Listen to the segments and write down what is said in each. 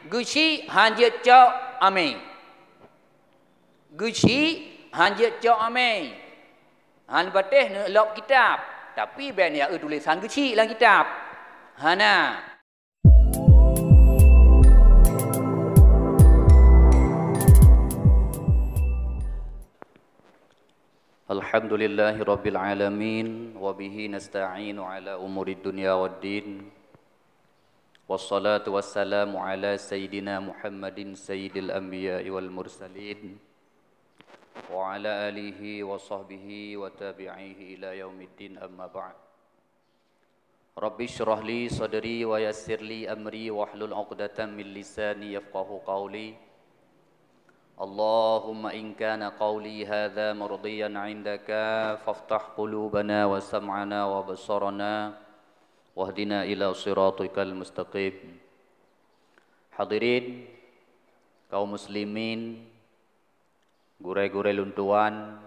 Guci hanya cok ame. Guci hanya cok ame. Han batih nak lop kitab. Tapi ben ya tulisan guci dalam kitab. Hana. Alhamdulillahi rabbil alamin wa bihi nasta'inu ala umuri dunya waddin. Wassalatu wassalamu ala sayyidina Muhammadin sayyidil anbiya'i wal mursalin wa ala alihi wa sahbihi wa tabi'ihi ila yaumiddin amma ba'd. Rabbi shrah li sadri wa yassir li amri wahlul 'uqdatam min lisani yafqahu qawli. Allahumma in kana qawli hadha mardiyan 'indaka faftah qulubana wa sam'ana wa basarana wahdina ila siratikal mustaqim. Hadirin kaum muslimin, gurai-gurai luntuan,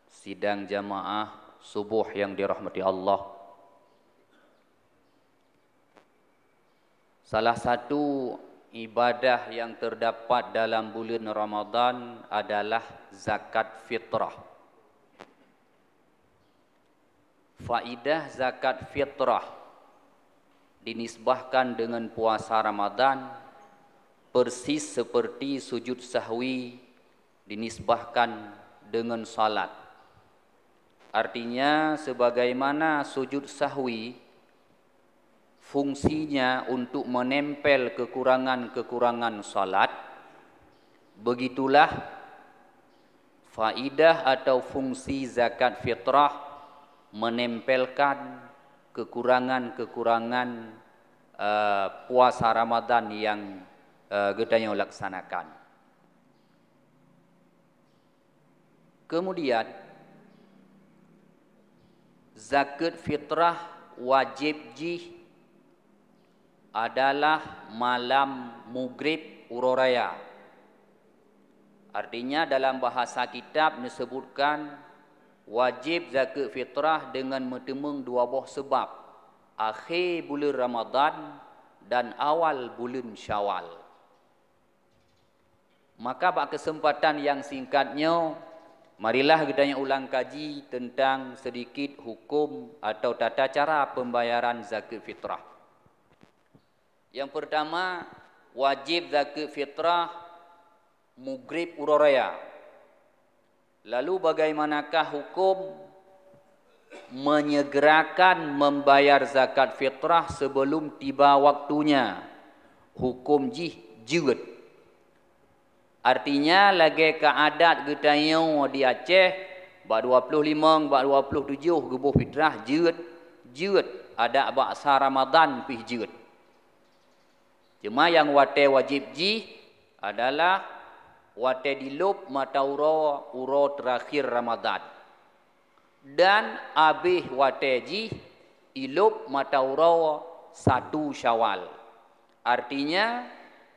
sidang jamaah subuh yang dirahmati Allah. Salah satu ibadah yang terdapat dalam bulan Ramadan adalah zakat fitrah. Faidah zakat fitrah dinisbahkan dengan puasa Ramadan persis seperti sujud sahwi dinisbahkan dengan salat. Artinya sebagaimana sujud sahwi fungsinya untuk menempel kekurangan-kekurangan salat, begitulah faidah atau fungsi zakat fitrah menempelkan kekurangan-kekurangan puasa Ramadan yang gedanya laksanakan. Kemudian zakat fitrah wajib jih adalah malam maghrib uroraya. Artinya dalam bahasa kitab disebutkan wajib zakat fitrah dengan metemung dua buah sebab, akhir bulan Ramadan dan awal bulan Syawal. Maka pada kesempatan yang singkatnya, marilah kita ulang kaji tentang sedikit hukum atau tata cara pembayaran zakat fitrah. Yang pertama, wajib zakat fitrah maghrib uroraya. Lalu bagaimanakah hukum menyegerakan membayar zakat fitrah sebelum tiba waktunya? Hukum jih jewet. Artinya lagi keadat getanya di Aceh bak 25, bak 27 gebuh fitrah jewet. Jewet ada baksa Ramadan pih jewet. Cuma yang wate wajib jih adalah wate dilub mata uro terakhir Ramadan. Dan abih wate ji ilub mata uro 1 Syawal. Artinya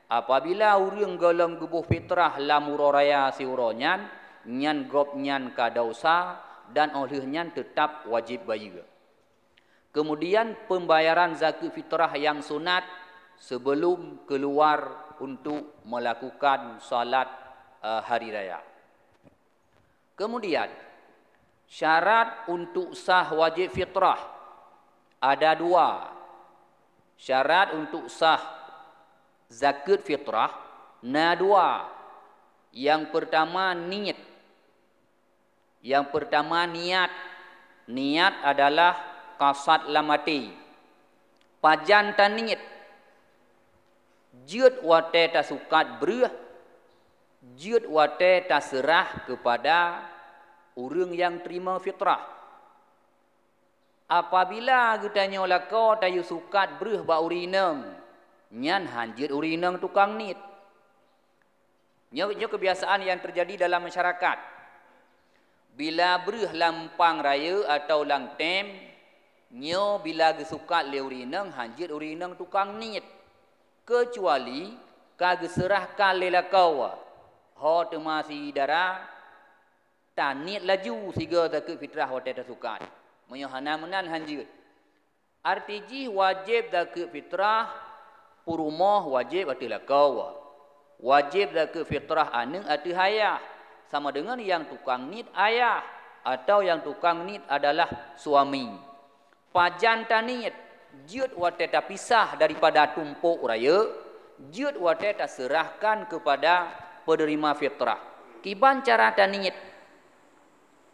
apabila urang galam gebuh fitrah lam uro raya si uronyan, nyan gop nyan kadausa dan oleh nyan tetap wajib bayar. Kemudian pembayaran zakat fitrah yang sunat sebelum keluar untuk melakukan salat hari raya. Kemudian syarat untuk sah wajib fitrah ada 2. Syarat untuk sah zakat fitrah na 2. Yang pertama niat. Yang pertama niat. Niat adalah qasad lamati. Pajan tan niat. Jut wate ta sukat berah, jut wate ta serah kepada orang yang terima fitrah. Apabila getanya lako ta yu sukat berah ba urinang, nyan hanjit urinang tukang nit. Nyo kebiasaan yang terjadi dalam masyarakat. Bila berah lampang raya atau lang tem, nyo bila gesukat le urinang hanjit urinang tukang nit. Kecuali kage serahkan lelakau ho temasi darah tanit laju siga zakat fitrah wate tasukat menyohana menan hanjut. Arti ji wajib zakat fitrah Purumah wajib atulah kau. Wajib zakat fitrah anak atu hayah. Sama dengan yang tukang nit ayah. Atau yang tukang nit adalah suami. Pajan tanit. Jut wateta pisah daripada tumpuk raya. Jut wateta serahkan kepada penerima fitrah. Kiban cara tanit.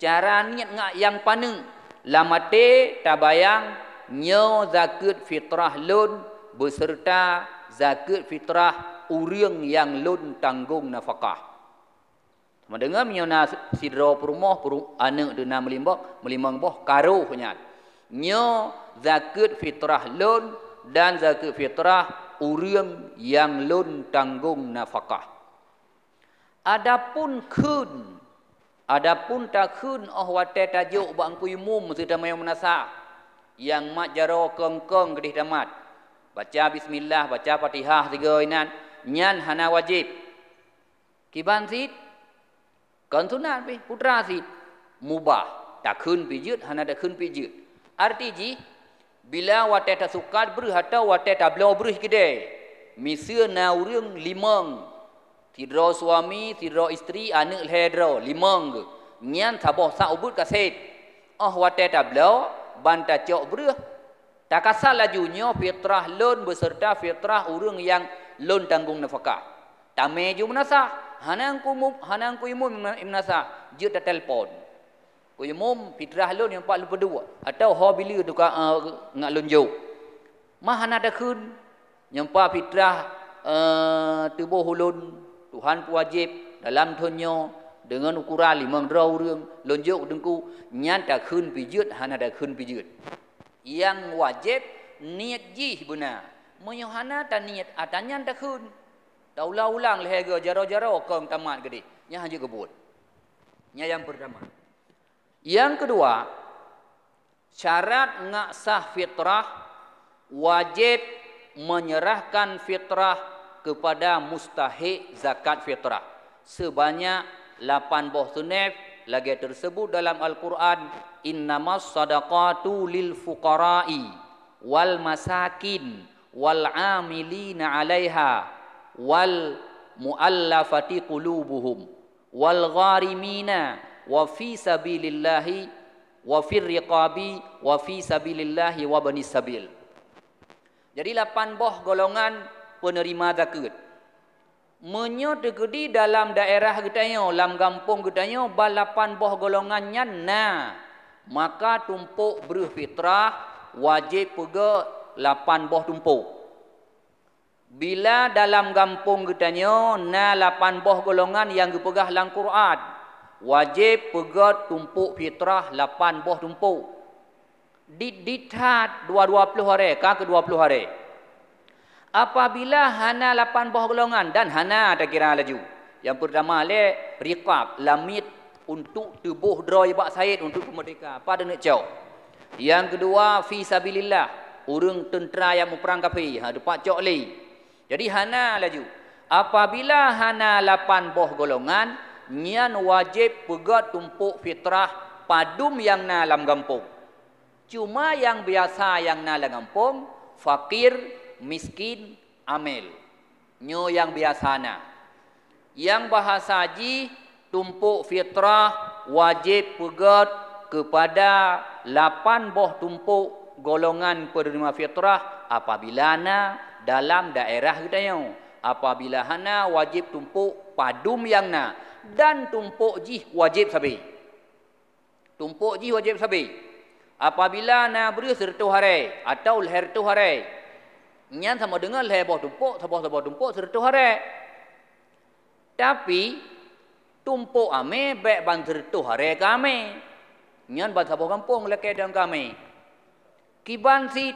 Cara niat ngak yang paneng. Lamate tabayang nyo zakat fitrah lun beserta zakat fitrah urang yang lun tanggung nafkah. Sama dengan nyona sidra perumah anak dena melimbang boh karuh nya. Nyo zakat fitrah lun dan zakat fitrah urang yang lun tanggung nafkah. Adapun takhun wate tajuk bangku umum sudah mayang menasa yang mat jaro kengkeng gedih damat baca bismillah baca Fatihah 3 inan nyan hana wajib kiban sid kan sunat pi putra sid mubah takhun pijut hana takhun pijut arti ji bila wate ta sukat ber atau wate ta blau ber gede miseu na urang limang tidro suami, tidro isteri, anak hedro, limang ke. Nyan taboh sa ubud kaset. Wate tablau, banta cok beruh. Tak asal lajunya fitrah lun beserta fitrah urang yang lun tanggung nafkah. Tame ju menasa. Hanang ku imum menasa. Jut telefon. Ku imum fitrah lun yang 42. Atau bila duka ngak lun jauh. Mahana dakun. Nyampa fitrah tubuh ulun. Tuhan wajib dalam tonyo dengan ukuran 5 orang lonjok dengku nyan tak khun pijut hana tak khun pijut yang wajib niat jih benar menyohana tan niat atanyan tak khun ulang lehega jaro-jaro kong tamat gede nya hanya kebut nya yang pertama. Yang kedua, syarat ngak sah fitrah wajib menyerahkan fitrah kepada mustahik zakat fitrah sebanyak 8 boh sunaf lagi tersebut dalam Al-Quran innamas sadaqatu lil fuqara'i wal masakin wal amilina 'alaiha wal muallafati qulubuhum wal gharimina wa fi sabilillahi wa fir riqabi wa fi sabilillahi wa banis sabil. Jadi 8 boh golongan penerima zakat. Menyo tegedi dalam daerah getanyo, dalam kampung getanyo, balapan boh golongannya na. Maka tumpuk beruh fitrah wajib pega 8 boh tumpuk. Bila dalam kampung getanyo na 8 boh golongan yang dipegah dalam Quran, wajib pega tumpuk fitrah 8 boh tumpuk. Dithat 20 hari kah ke 20 hari. Apabila hana 8 boh golongan dan hana tak kira laju. Yang pertama le riqab lamit untuk tubuh droy bak said untuk kemerdekaan pada nak jauh. Yang kedua fi sabilillah urang tentera yang memperang kafir depak cok le. Jadi hana laju. Apabila hana 8 boh golongan nyan wajib pegat tumpuk fitrah padum yang na dalam kampung. Cuma yang biasa yang na dalam kampung fakir miskin amil nyo yang biasana yang bahasa haji tumpuk fitrah wajib pegat kepada 8 boh tumpuk golongan penerima fitrah apabila na dalam daerah kita apabila hana wajib tumpuk padum yang na dan tumpuk jih wajib sabi apabila na beri sertu hari atau leher tu hari nyan sama dengan leboh tumpuk, sabah tumpuk sertu hari. Tapi tumpuk ame baik ban sertu hari kami. Nyan ban sabah kampung leke dan kami. Kiban si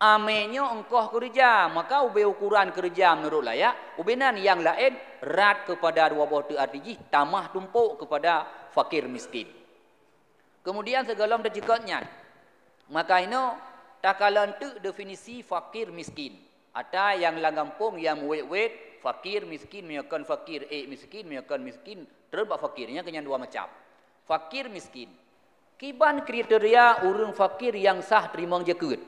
amenyo engkau kerja, maka ube ukuran kerja menurut layak. Ubenan yang lain rat kepada 2 boh tu arti tamah tumpuk kepada fakir miskin. Kemudian segala terjekatnya. Maka ino takalan tu definisi fakir miskin. Ada yang langampung yang wet fakir miskin menyokon fakir miskin menyokon miskin terbak fakirnya kenyan 2 macam. Fakir miskin. Kiban kriteria urang fakir yang sah terima zakat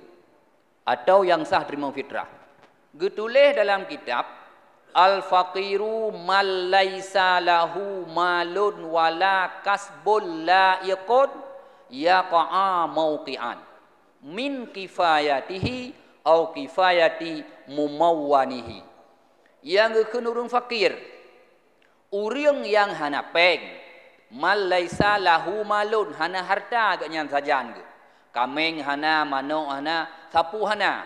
atau yang sah terima fitrah. Getulis dalam kitab al-faqiru man laisa lahu malun wala kasbun la yaqud yaqa'a mauqi'an min kifayatihi au kifayati mumawwanihi. Yang kenurung fakir, urang yang hana peng, mal laisa lahu malun, hana harta agaknya sajan ke. Kameng hana, manok hana, sapu hana.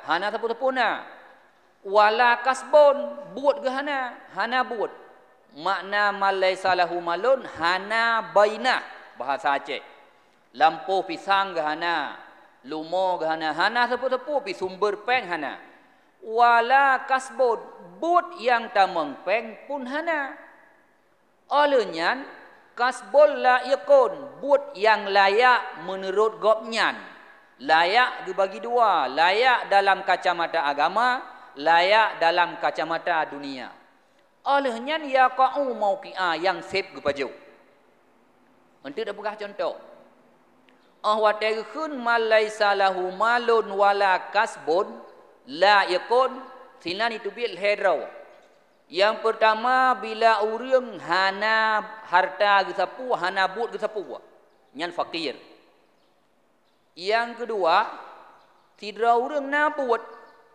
Hana sapu-sapu na. Wala kasbon, buat ke hana, hana buat. Makna mal laisa lahu malun, hana baina, bahasa Aceh. Lampu pisang ke hana, lumo ke hana, hana sapu-sapu pi sumber peng hana. Wala kasbon, but yang tamang peng pun hana. Olehnya kasbon la yakun, but yang layak menurut gopnyan. Layak dibagi dua, layak dalam kacamata agama, layak dalam kacamata dunia. Olehnya yaqa'u mauqi'a, yang sep gepaju. Untuk dah pegah contoh. Wa taghun mal laisa lahu malun wala kasbun la yakun, silan itu bil hedraw. Yang pertama, bila urang hana harta ke sapu, hana but ke sapu, nyan fakir. Yang kedua, tidak urang na but,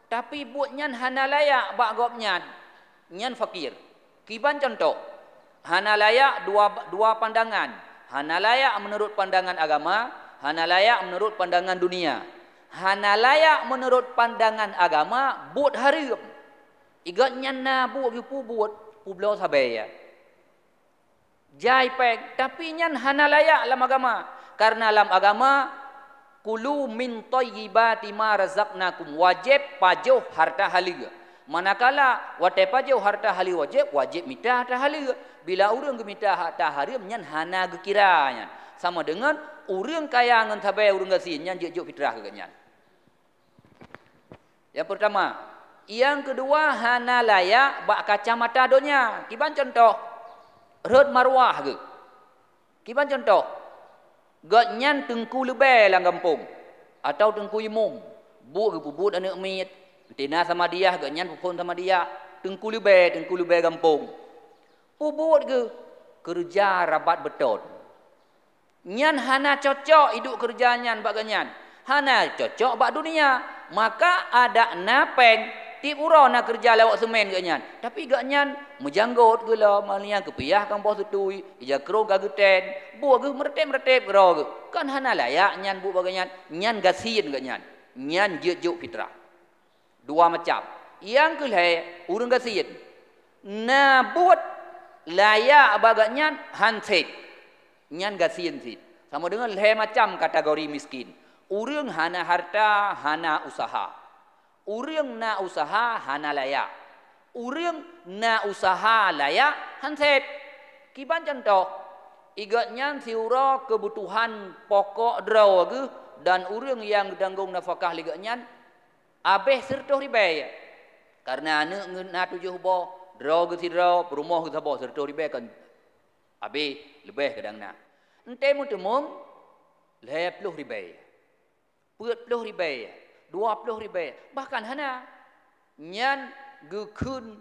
tapi but nyan hana layak bak gop nyan fakir. Kiban contoh, hana layak dua pandangan. Hana layak menurut pandangan agama, hana layak menurut pandangan dunia. Hana layak menurut pandangan agama, buat haram. Igat nyan na buat pu belau sabaya. Jai pek, tapi nyan hana layak dalam agama. Karena dalam agama, kulu min thayyibati ma razaqnakum, wajib pajuh harta halal. Manakala wate pajuh harta halal wajib minta harta halal. Bila urang minta harta haram, nyan hana gekiranya. Sama dengan urang kaya ngan tabai urang gasin nyan juk fitrah ke nyan. Yang pertama, yang kedua hana layak bak kacamata dunia. Kiban contoh, rod marwah ke. Kiban contoh, gat nyan tengku lebay lang kampung atau tengku imum. Bu ke puput anak mit, tina sama dia gat nyan pupun sama dia, tengku lebay kampung. Puput ke kerja rabat beton. Nyan hana cocok hidup kerja nyan bak ganyan. Hana cocok bak dunia. Maka ada napeng tip uro nak kerja lewat semen ke nyan. Tapi gak nyan menjanggut ke lah malnya kepiah kan bos tutui, ija krong ka geten, buat ke mertep ke ro ke. Kan hana layak nyan bu bagai nyan gasin ke nyan. Nyan juk fitrah. Dua macam. Yang kelai urang gasin. Na buat layak bagai nyan hanset. Nyan gasin sit. Sama dengan leh macam kategori miskin. Urang hana harta, hana usaha. Urang na usaha, hana layak. Urang na usaha layak, hansep. Kiban contoh, igatnya siura kebutuhan pokok draw ke, dan urang yang danggung nafkah ligatnya, abeh sertoh ribai. Karena anak na tujuh bo, draw ke si draw, perumah ke sabo, sertoh ribai kan. Abeh lebih kadang na. Ente mutemung, 10 ribai. 40 ribai, 20 ribai, bahkan hana nyan gekun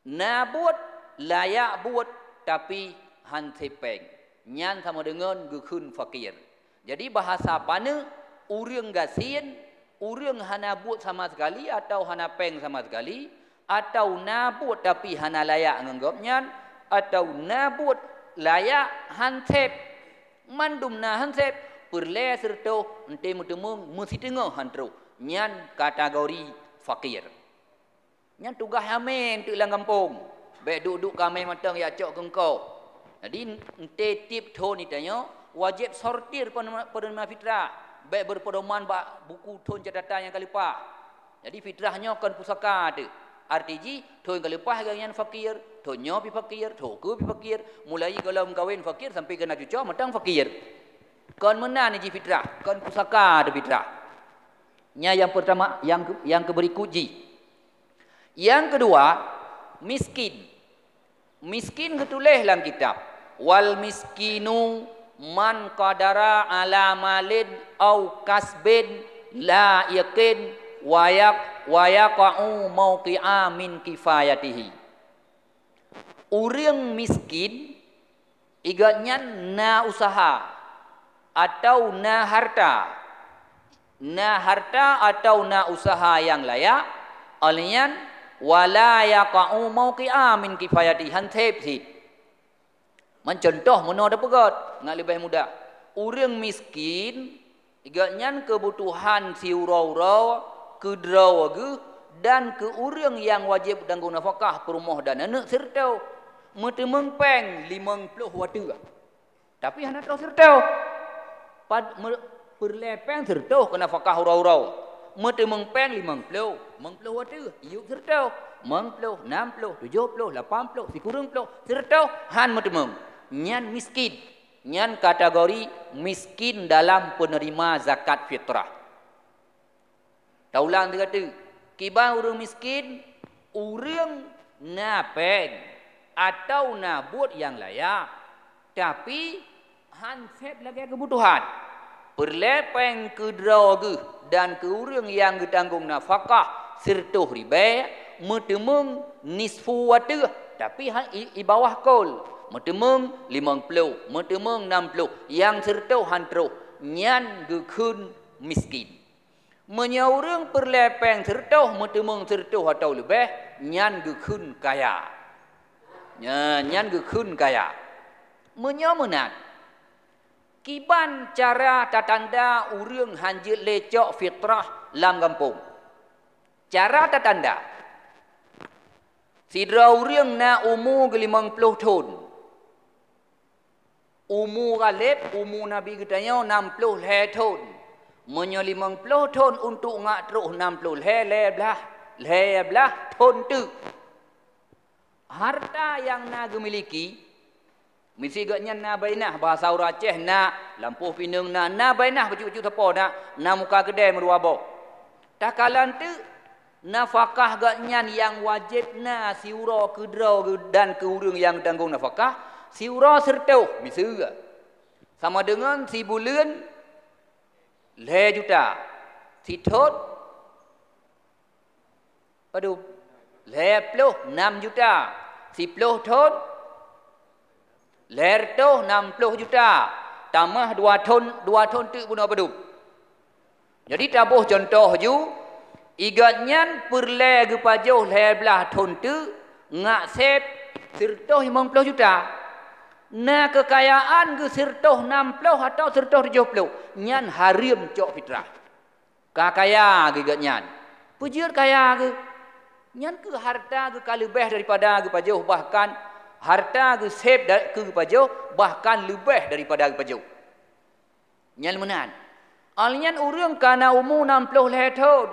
na buat layak buat tapi hansepeng nyan sama dengan gekun fakir. Jadi bahasa pana urang gasin, urang hana buat sama sekali atau hana peng sama sekali, atau na buat tapi hana layak nganggap nyan, atau na buat layak hansep mandum na hansep perle serto ente mutemung mesti tengah hantro nyan kategori fakir. Nyan tugas amen tu lang kampung. Baik duduk kami matang ya cok kengkau. Jadi ente tip thon ni tanya wajib sortir penerima fitrah. Baik berpedoman bak buku thon catatan yang kalipah. Jadi fitrahnya kan pusaka tu. Artinya thon kalipah yang fakir, thonnya pi fakir, thoku pi fakir, mulai kalau kawin fakir sampai kena cucu matang fakir. Kon mana ni fitrah, kon pusaka ada fitrah. Nya yang pertama, yang keberikuji. Yang kedua, miskin. Miskin ketulis dalam kitab. Wal miskinu man qadara ala malin au kasbin la yakin wayaqa'u mauqi'a min kifayatihi. Urang miskin igatnya na usaha atau na harta atau na usaha yang layak alian wala yaqa'u mauqi'a min kifayatihi hantep si mencontoh mana ada pegat nggak lebih mudah. Urang miskin igatnya kebutuhan si urau-urau ke drawagu dan ke urang yang wajib tanggung nafkah perumah dan anak serta mete mengpeng 50 watu. Tapi anak tahu serta perlepeng serta ke nafkah urau-urau. Mete mengpeng 50 watu. Iuk serta 50, 60, 70, 80, sikurang puluh serta han mete meng. Nyan miskin. Nyan kategori miskin dalam penerima zakat fitrah. Taulang dia kata, kiban orang miskin, orang napeng atau nabut yang layak. Tapi, hansep lagi kebutuhan. Perlepeng ke draga dan ke orang yang ditanggung nafkah serta riba, metemung nisfu watu. Tapi, i bawah kol. Metemung 50, metemung 60. Yang serta hantro, nyan gekun miskin. Menyaurang perlepeng serta metemung serta atau lebih nyan gekun kaya. Nyan gekun kaya. Menyamunat. Kiban cara tatanda urang hanjit lecok fitrah lam kampung. Cara tatanda. Sidra urang na umur 50 tahun. Umur galib, umur Nabi katanya 60 tahun. Menyo 50 tahun untuk ngak terus 60 leblah tahun tu. Harta yang nak miliki, mesti gaknya na bainah bahasa orang Aceh na lampu pinang na bainah baju-baju tepo na muka kedai meruabok. Takalan tu nafkah gaknya yang wajib na siura kedrau dan ke urang yang tanggung nafkah siura serta misalnya sama dengan si bulan 5 juta. Si thốt aduh 56 juta. Si puluh thốt 60 juta. Tambah 2 ton tu pun apa. Jadi tabuh contoh ju igatnya perle ke pajuh 12 ton tu ngak sep serta 50 juta. Nah kekayaan ke serta 60 atau serta 70 nyan harim cok fitrah. Kaya ke nyan. Pujur kaya ke. Nyan ke harta ke kalebeh daripada ke pajuh bahkan harta ke sep ke pajuh bahkan lebih daripada ke pajuh. Nyan menan. Alnyan urang kana umur 60 tahun.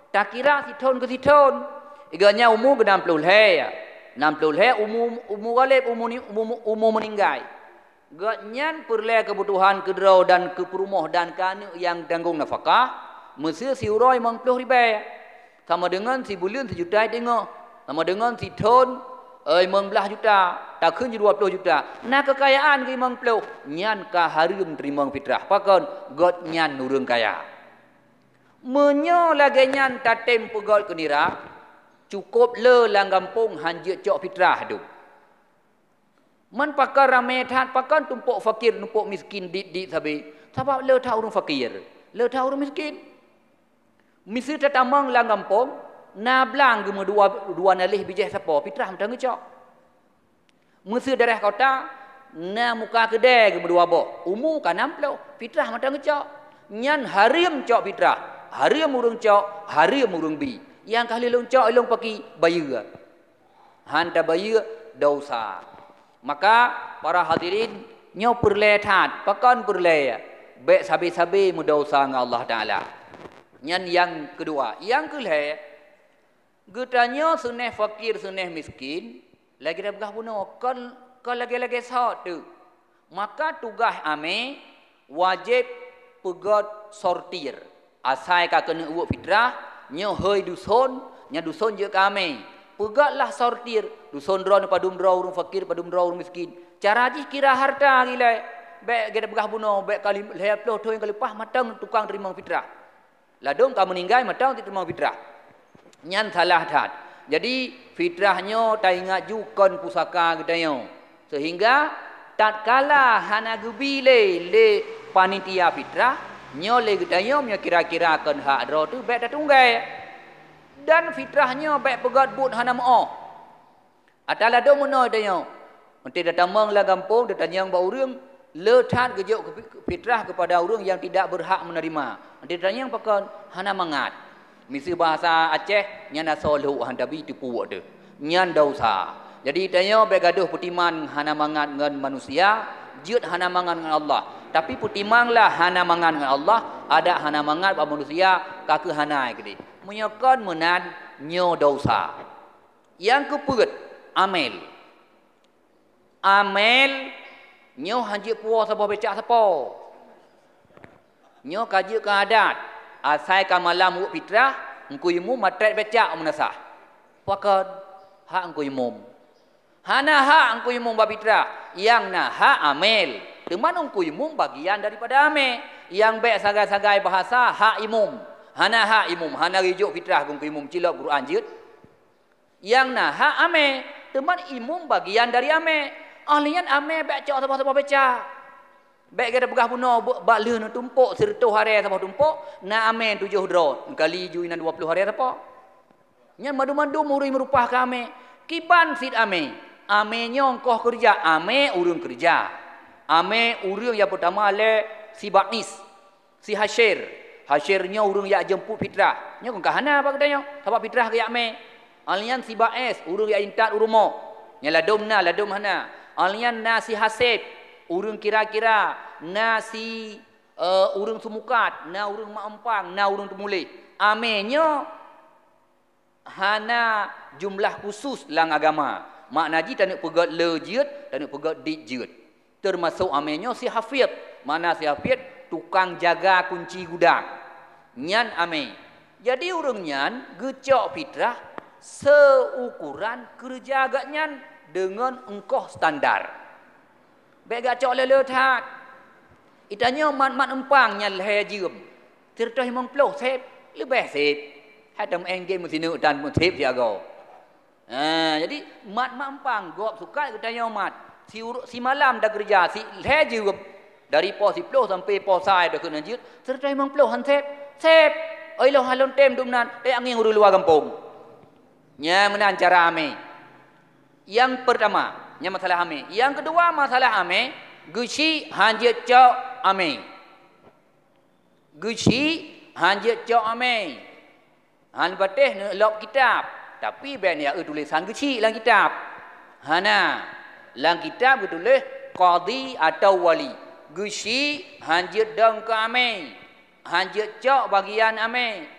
Tak kira si tahun ke si tahun. Iganya umur ke 60 ya. 60 umur galib umur meninggal. Gatnyan perle kebutuhan kedrau dan ke perumah dan kana yang tanggung nafkah mesti si uroi 50 ribu. Sama dengan si bulan sejuta tengok. Sama dengan si tahun 15 juta, tak kun 20 juta. Nah kekayaan ke 50 nyan ka harim terima fitrah. Pakon got nyan urang kaya. Menyo lagi nyan tatem pegol kenira. Cukup le lang kampung hanjut cok fitrah tu. Man pakar ramai tat pakan tumpuk fakir tumpuk miskin di sabi. Sebab le tahu orang fakir, le tahu orang miskin. Misi tatamang lang kampung na blang gemu dua nalih bijih siapa fitrah macam ngecok. Misi darah kota na muka kedai gemu dua boh. Umur kan 60 fitrah macam ngecok. Nyan harim cok fitrah. Harim urang cok, harim urang bi. Yang kali loncok ilong pakai bayu. Hanta bayu dosa. Maka para hadirin nyo perle tat, pakan perle. Baik sabi-sabi mudosa dengan Allah Taala. Yang kedua, yang kelih getanya suneh fakir suneh miskin lagi dah begah puno kan lagi-lagi sat tu. Maka tugas ame wajib pegat sortir. Asai ka kena uak fitrah nyo hoi dusun, nya dusun je kami. Pegatlah sortir, dusun draw ni padum draw urang fakir, padum draw urang miskin. Cara ji kira harta gila. Baik kita begah buno, baik kali 20 tu yang kali pah matang tukang terima fitrah. Ladung kamu meninggal matang tidak mau fitrah. Nyan salah tat. Jadi fitrahnya tak ingat jukon pusaka gedanya. Sehingga tatkala hana gebile le panitia fitrah nyo le gedanya nya kira-kira kan hak dro tu baik dah tunggai. Dan fitrahnya baik pegat but hana mau. Atala do mono gedanya. Nanti datang menglah kampung datang ba urang letat gejuk fitrah kepada orang yang tidak berhak menerima. Nanti datang pakai hana mangat. Misi bahasa Aceh nyana solu handabi tipu ada. Nyan dosa. Jadi tanya begaduh putiman hana mangan dengan manusia, jeut hana mangan dengan Allah. Tapi putimanglah hana mangan dengan Allah, ada hana mangan dengan manusia kake hana gede. Menyokon menan nyo dosa. Yang kepeut amel. Amel nyo hanji puas sapa becak sapa. Nyo kaji ke adat. Asai ka malam wuk fitrah, engkau imum matret becak menasah. Pakad hak engkau imum. Hana hak engkau imum bab fitrah, yang nah hak amel. Teman engkau imum bagian daripada amel. Yang baik sagai-sagai bahasa hak imum. Hana hak imum, hana rijuk fitrah engkau imum cilok Quran jut. Yang nah hak amel, teman imum bagian dari amel. Ahlian amel becak apa-apa becak. Baik kita pegah puno bak le no tumpuk serta hari apa tumpuk na amen 7 dron kali juinan 20 hari apa nya madu-madu muri merupah kami kiban sit ame nyongkoh kerja ame urang kerja ame urang yang pertama le si Baknis si Hashirnya urang yang jemput fitrah nya kahana apa katanya sebab fitrah ke ame alian si Baes urang yang intat urumo nya ladum hana alian na si Hasib urang kira-kira nasi urang sumukat na urang maempang na urang temulih amenyo hana jumlah khusus lang agama makna ji tak nak pegat lejeut tak nak pegat dijut termasuk amenyo si Hafid mana si Hafid tukang jaga kunci gudang nyan ame jadi urang nyan gecok fitrah seukuran kerja agak nyan dengan engkau standar baik gak cok lele tak. Itanya mat empang nya leher jium. Cerita himang ploh sep, lebih sep. Hadam engge musinu dan musip jago. Jadi mat empang gop suka itanya mat. Si malam dah kerja si leher jium dari pos 10 sampai pos 6 dah kena jut. Cerita himang ploh han sep. Oi lo halon tem dumnan, angin uru luar kampung. Nya menan cara ame. Yang pertama nya masalah ame. Yang kedua masalah ame, gusi hanjet cok ame. Gusi hanjet cok ame. Han bateh lok kitab. Tapi ben ya tulisan gusi lang kitab. Hana lang kitab tulis qadi atau wali. Gusi hanjet dong ke ame. Hanjet cok bagian ame.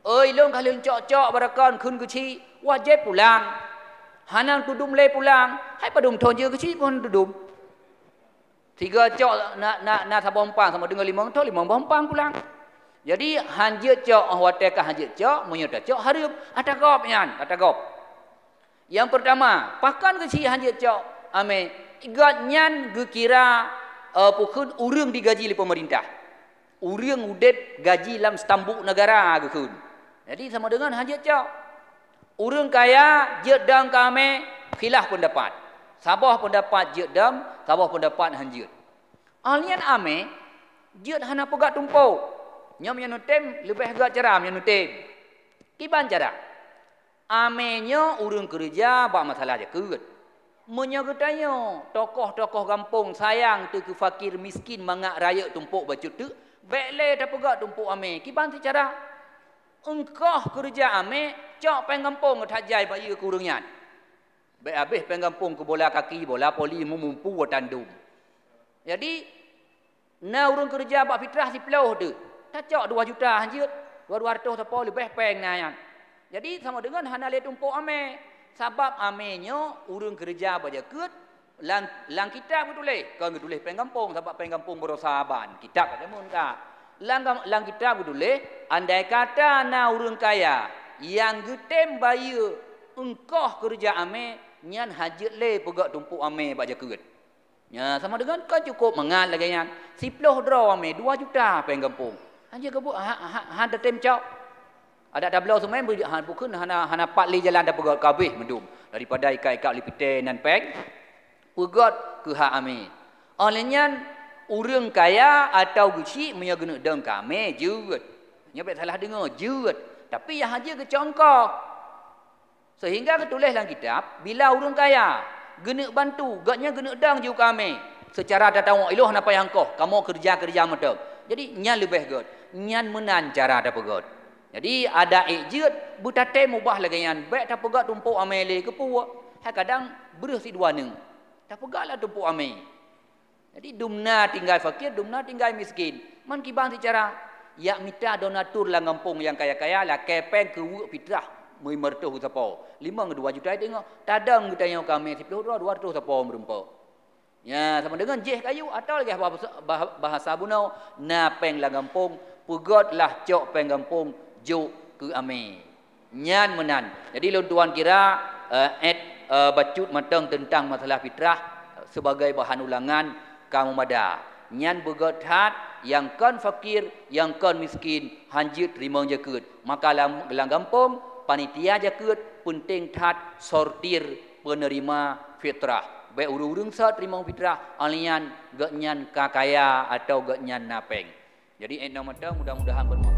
Oi long kalian cok-cok barakan kun gusi wajib pulang. Hanang tudum le pulang, hai padum thon je kecil pun tudum. 3 cok nak sabompang sama dengan 5 ton 5 bompang pulang. Jadi hanjut cok hotel ka hanjut cok menyota cok harum atagop nyan atagop. Yang pertama, pakan kecil hanjut cok ame igat nyan gekira pukun urang digaji oleh pemerintah. Urang udet gaji dalam stambuk negara gekun. Jadi sama dengan hanjut cok. Urang kaya jedang kami khilaf pendapat. Sabah pendapat jedam, sabah pendapat hanjut. Alian ame jed hana pegat tumpau. Nyam yang nutem lebih agak ceram yang nutem. Kiban cara. Amenyo urang kerja bak masalah je keut. Menyagetanya tokoh-tokoh kampung sayang tu ke fakir miskin mangak raya tumpuk baju tu. Bekle tak pegat tumpuk ame. Kiban secara engkau kerja ame cok pengampung tajai bayi ke urangnya. Baik habis pengampung ke bola kaki, bola poli mumpu tandum. Jadi na urang kerja bak fitrah si pelau tu. Tak cok 2 juta hanjut, 200 apa lebih peng nayan. Jadi sama dengan hana le tumpuk ame. Sebab amenyo urang kerja baja keut lang kitab tulis. Kan tulis pengampung sebab pengampung berosaban. Kitab ada mun ka. Lang kitab tulis andai kata na urang kaya yang getem bayu engkau kerja ame nyan hajat le pegak tumpuk ame baja keut. Ya sama dengan kan cukup mengal lagi nyan. 10 draw ame 2 juta peng kampung. Hanya ke bu han tem cau. Ada tablau semai han bukan hana pat li jalan dah pegot kabeh mendum daripada ikat-ikat lipiten dan pek. Pegot ke hak ame. Olehnya urang kaya atau gisi punya guna deng kami jeut. Nya bet salah dengar jeut. Tapi yang haja ke contoh. Sehingga ketulis dalam kitab bila urang kaya gena bantu, gatnya gena dang ju kami. Secara tatawuk iluh napa yang kau, kamu kerja medang. Jadi nya lebih god. Nyan menan cara ada pegot. Jadi ada ijut butate mubah lagi yan. Baik tak pegot tumpuk amele ke puak. Kadang berus si dua neng. Tak pegotlah tumpuk ame. Jadi dumna tinggal fakir, dumna tinggal miskin. Man kibang secara ya minta donatur lah ngampung yang kaya-kaya lah kepeng ke wuk fitrah. Mui mertuh siapa? 5 ke 2 juta tengok. Tadang kita yang kami 10 200 siapa merempak. Ya, sama dengan jeh kayu atau lagi bahasa bunau napeng lah gampung, pegotlah cok peng gampung juk ke ame. Nyan menan. Jadi lun tuan kira bacut matang tentang masalah fitrah sebagai bahan ulangan kamu mada. Nyan begot hat yang kan fakir, yang kan miskin, hanjit terima jakut. Maka lang gampung panitia jakut penting tat sortir penerima fitrah. Baik urung-urung sa terima fitrah alian gak nyan kakaya atau gak nyan napeng. Jadi mudah-mudahan bermanfaat.